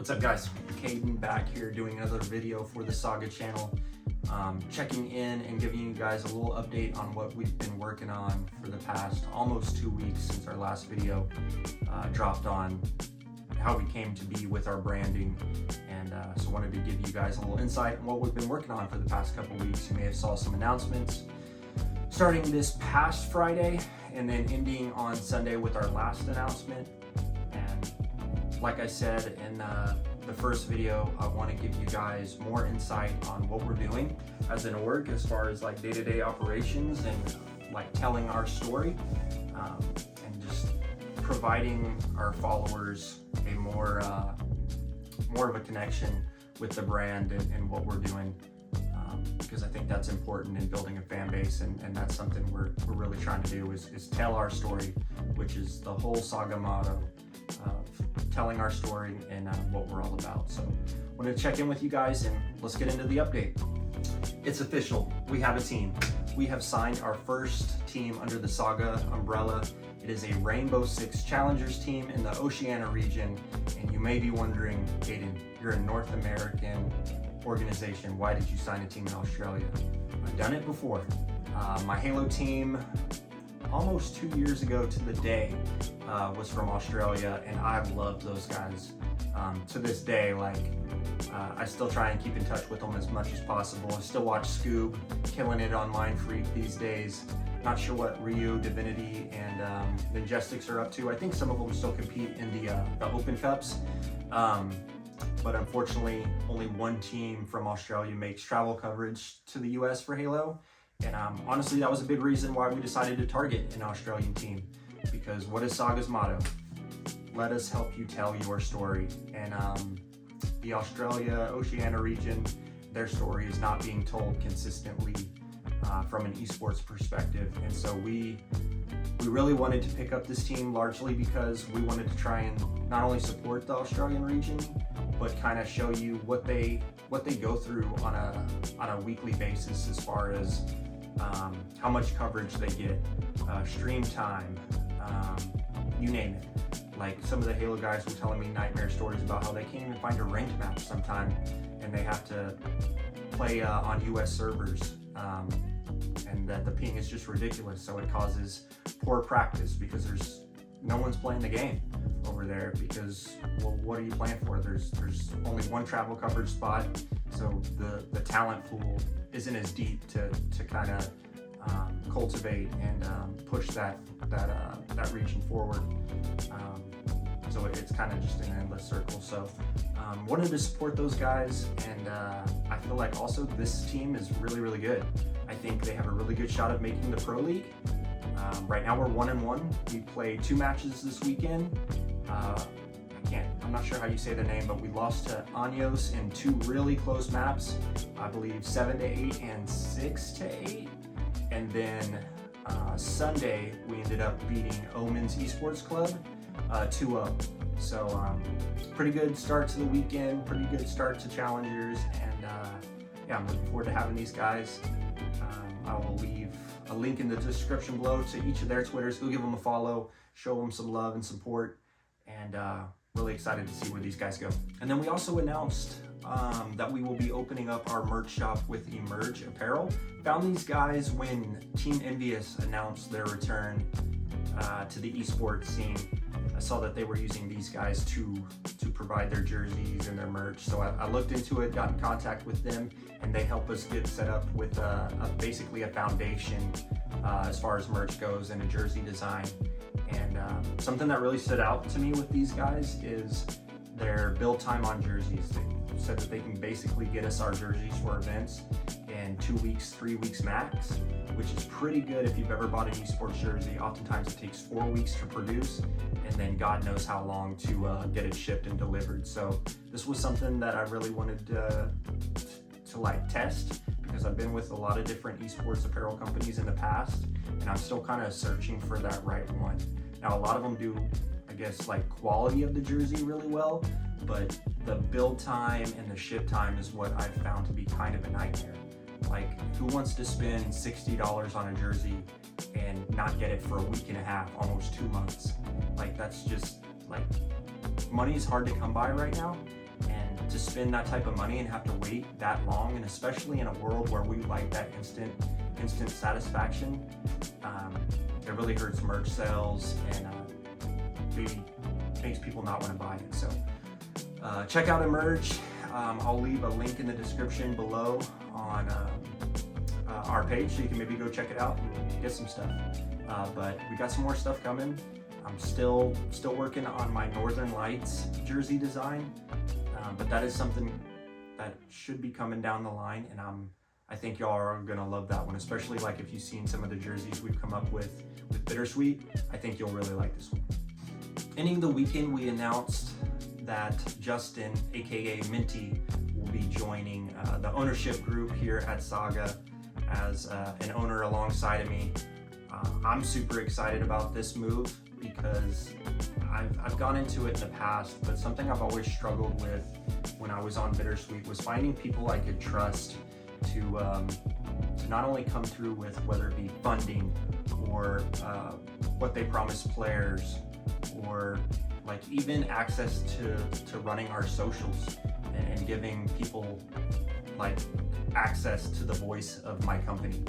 What's up, guys? Caden back here doing another video for the Saga channel. Checking in and giving you guys a little update on what we've been working on for the past almost 2 weeks since our last video dropped on how we came to be with our branding. And so wanted to give you guys a little insight on what we've been working on for the past couple weeks. You may have saw some announcements starting this past Friday and then ending on Sunday with our last announcement. And like I said in the first video, I want to give you guys more insight on what we're doing as an org as far as like day-to-day operations and like telling our story and just providing our followers a more of a connection with the brand and what we're doing, because I think that's important in building a fan base, and that's something we're really trying to do is tell our story, which is the whole Saga motto of telling our story and what we're all about. So I wanted to check in with you guys and let's get into the update. It's official. We have a team. We have signed our first team under the Saga umbrella. It is a Rainbow Six Challengers team in the Oceania region. And you may be wondering, Caden, you're a North American organization. Why did you sign a team in Australia? I've done it before. My Halo team, almost 2 years ago to the day, was from Australia, and I've loved those guys. To this day, I still try and keep in touch with them as much as possible. I still watch Scoob, killing it on Mind Freak these days. Not sure what Rio, Divinity, and Majestics are up to. I think some of them still compete in the Open Cups. But unfortunately, only one team from Australia makes travel coverage to the US for Halo. And honestly, that was a big reason why we decided to target an Australian team. Because what is Saga's motto? Let us help you tell your story. And the Australia-Oceania region, their story is not being told consistently from an esports perspective. And so we really wanted to pick up this team largely because we wanted to try and not only support the Australian region, but kind of show you what they go through on a weekly basis as far as how much coverage they get, stream time, you name it. Like some of the Halo guys were telling me nightmare stories about how they can't even find a ranked match sometime, and they have to play on US servers, and that the ping is just ridiculous. So it causes poor practice because no one's playing the game over there because, well, what are you playing for? There's only one travel coverage spot, so the talent pool isn't as deep to kind of cultivate and push that region forward. So it's kind of just an endless circle. So wanted to support those guys, and I feel like also this team is really good. I think they have a really good shot at making the Pro League. Right now we're 1-1. We played 2 matches this weekend. I'm not sure how you say the name, but we lost to Anyos in 2 really close maps. I believe 7-8 and 6-8. And then Sunday we ended up beating Omen's Esports Club 2-0. So pretty good start to the weekend, pretty good start to Challengers, and yeah, I'm looking forward to having these guys. I will leave a link in the description below to each of their Twitters. Go give them a follow, show them some love and support, and really excited to see where these guys go. And then we also announced that we will be opening up our merch shop with Emerge Apparel. Found these guys when Team Envious announced their return to the esports scene. I saw that they were using these guys to provide their jerseys and their merch. So I looked into it, got in contact with them, and they help us get set up with basically a foundation as far as merch goes and a jersey design. And something that really stood out to me with these guys is their build time on jerseys. They said that they can basically get us our jerseys for events in 2 weeks, 3 weeks max, which is pretty good if you've ever bought an esports jersey. Oftentimes it takes 4 weeks to produce, and then God knows how long to get it shipped and delivered. So this was something that I really wanted to like test, because I've been with a lot of different esports apparel companies in the past, and I'm still kind of searching for that right one. Now a lot of them do, I guess, like quality of the jersey really well, but the build time and the ship time is what I've found to be kind of a nightmare. Like, who wants to spend $60 on a jersey and not get it for a week and a half, almost 2 months? Like, that's just, like, money is hard to come by right now, to spend that type of money and have to wait that long, and especially in a world where we like that instant satisfaction, it really hurts merch sales and maybe makes people not want to buy it. So check out Emerge. I'll leave a link in the description below on our page, so you can maybe go check it out and get some stuff. But we got some more stuff coming. I'm still working on my Northern Lights jersey design, but that is something that should be coming down the line, and I think y'all are gonna love that one, especially like if you've seen some of the jerseys we've come up with Bittersweet. I think you'll really like this one. Ending the weekend, we announced that Justin, aka Minty, will be joining the ownership group here at Saga as an owner alongside of me. I'm super excited about this move because I've gone into it in the past, but something I've always struggled with when I was on Bittersweet was finding people I could trust to not only come through with whether it be funding or what they promise players, or like even access to running our socials and giving people like access to the voice of my company.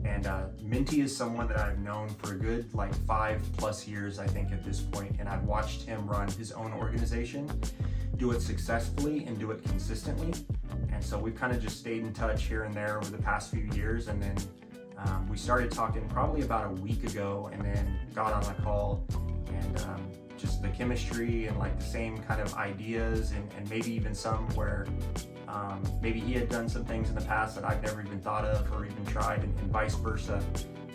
And Minty is someone that I've known for a good like 5+ years, I think at this point, and I've watched him run his own organization, do it successfully and do it consistently. And so we've kind of just stayed in touch here and there over the past few years, and then we started talking probably about a week ago, and then got on a call, and just the chemistry and like the same kind of ideas, and maybe even some where maybe he had done some things in the past that I've never even thought of or even tried, and vice versa.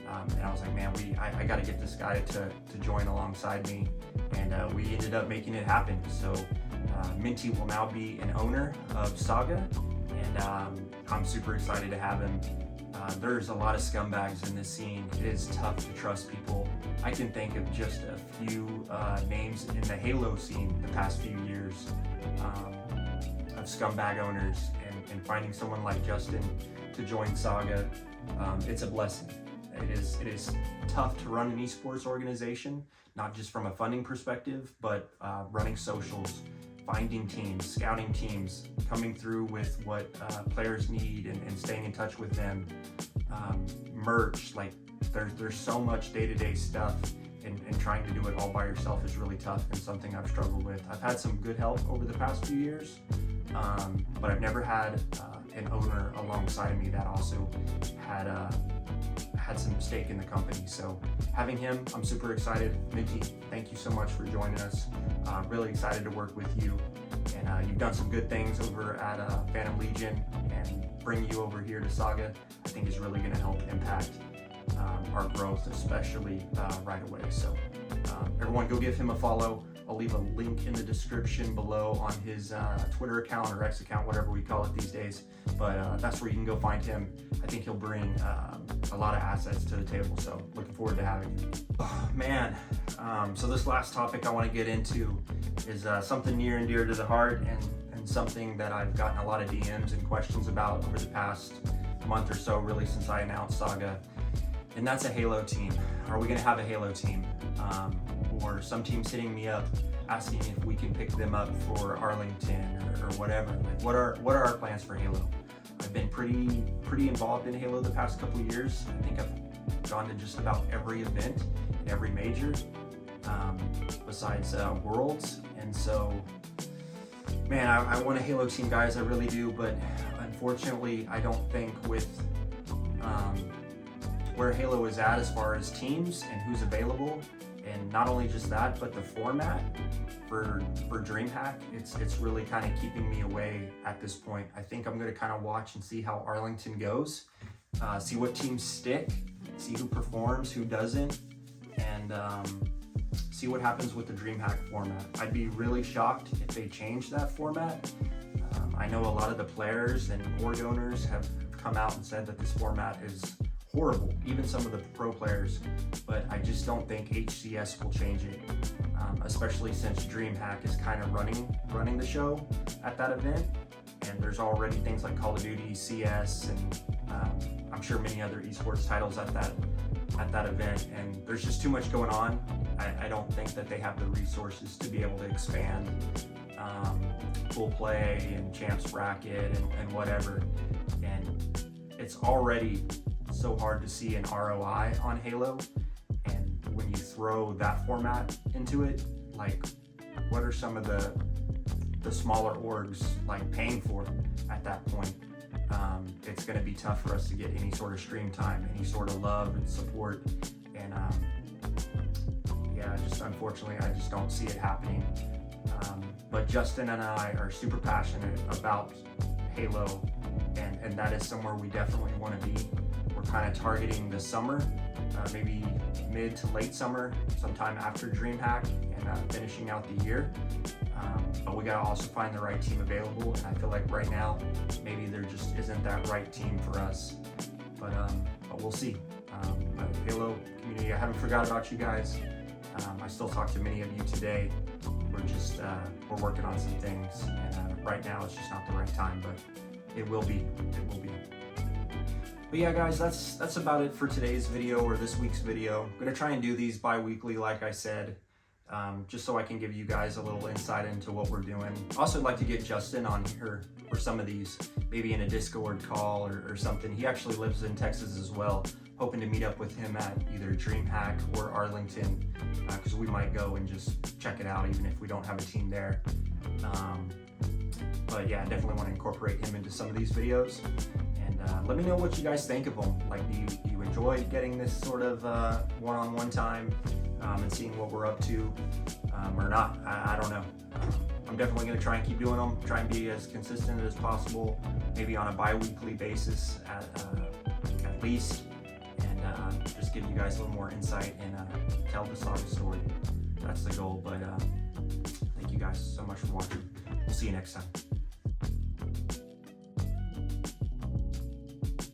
And I was like, man, I got to get this guy to join alongside me, and we ended up making it happen. So Minty will now be an owner of Saga, and I'm super excited to have him. There's a lot of scumbags in this scene. It is tough to trust people. I can think of just a few names in the Halo scene the past few years of scumbag owners, and finding someone like Justin to join Saga, it's a blessing. It is tough to run an esports organization, not just from a funding perspective, but running socials, finding teams, scouting teams, coming through with what players need, and staying in touch with them. Merch, like there's so much day-to-day stuff, and trying to do it all by yourself is really tough, and something I've struggled with. I've had some good help over the past few years, but I've never had an owner alongside of me that also had some stake in the company. So having him, I'm super excited. Minty, thank you so much for joining us. Really excited to work with you, and you've done some good things over at Phantom Legion, and bringing you over here to Saga, I think is really going to help impact our growth, especially right away. So everyone, go give him a follow. I'll leave a link in the description below on his Twitter account or X account, whatever we call it these days. But that's where you can go find him. I think he'll bring a lot of assets to the table. So looking forward to having him. Oh, man, so this last topic I want to get into is something near and dear to the heart, and something that I've gotten a lot of DMs and questions about over the past month or so, really since I announced Saga. And that's a Halo team. Are we gonna have a Halo team? Or some teams hitting me up asking if we can pick them up for Arlington or whatever. Like, what are our plans for Halo? I've been pretty involved in Halo the past couple of years. I think I've gone to just about every event and every major, besides Worlds. And so, man, I want a Halo team, guys, I really do, but unfortunately, I don't think with where Halo is at as far as teams and who's available, and not only just that, but the format for DreamHack, it's really kind of keeping me away at this point. I think I'm going to kind of watch and see how Arlington goes, see what teams stick, see who performs, who doesn't, and see what happens with the DreamHack format. I'd be really shocked if they change that format. I know a lot of the players and org owners have come out and said that this format is horrible, even some of the pro players, but I just don't think HCS will change it, especially since DreamHack is kind of running the show at that event, and there's already things like Call of Duty, CS, and I'm sure many other esports titles at that event, and there's just too much going on. I don't think that they have the resources to be able to expand local play and champs bracket and whatever. And it's already so hard to see an ROI on Halo. And when you throw that format into it, like, what are some of the smaller orgs like paying for at that point? It's going to be tough for us to get any sort of stream time, any sort of love and support. And yeah, just unfortunately, I just don't see it happening. But Justin and I are super passionate about Halo, and that is somewhere we definitely want to be. We're kind of targeting the summer, maybe mid to late summer, sometime after DreamHack, and finishing out the year. But we gotta also find the right team available, and I feel like right now, maybe there just isn't that right team for us. But we'll see. Halo community, I haven't forgot about you guys. I still talk to many of you today. We're just we're working on some things, and right now it's just not the right time, but it will be. It will be. But yeah, guys, that's about it for today's video, or this week's video. I'm gonna try and do these bi-weekly, like I said, just so I can give you guys a little insight into what we're doing. Also, I'd like to get Justin on here for some of these, maybe in a Discord call or something. He actually lives in Texas as well. Hoping to meet up with him at either DreamHack or Arlington, because we might go and just check it out, even if we don't have a team there. But yeah, I definitely want to incorporate him into some of these videos. And let me know what you guys think of them. Like, do you enjoy getting this sort of one-on-one time and seeing what we're up to, or not? I don't know. I'm definitely going to try and keep doing them, try and be as consistent as possible, maybe on a bi-weekly basis at least, and just give you guys a little more insight and tell the Saga story. That's the goal. But thank you guys so much for watching. We'll see you next time.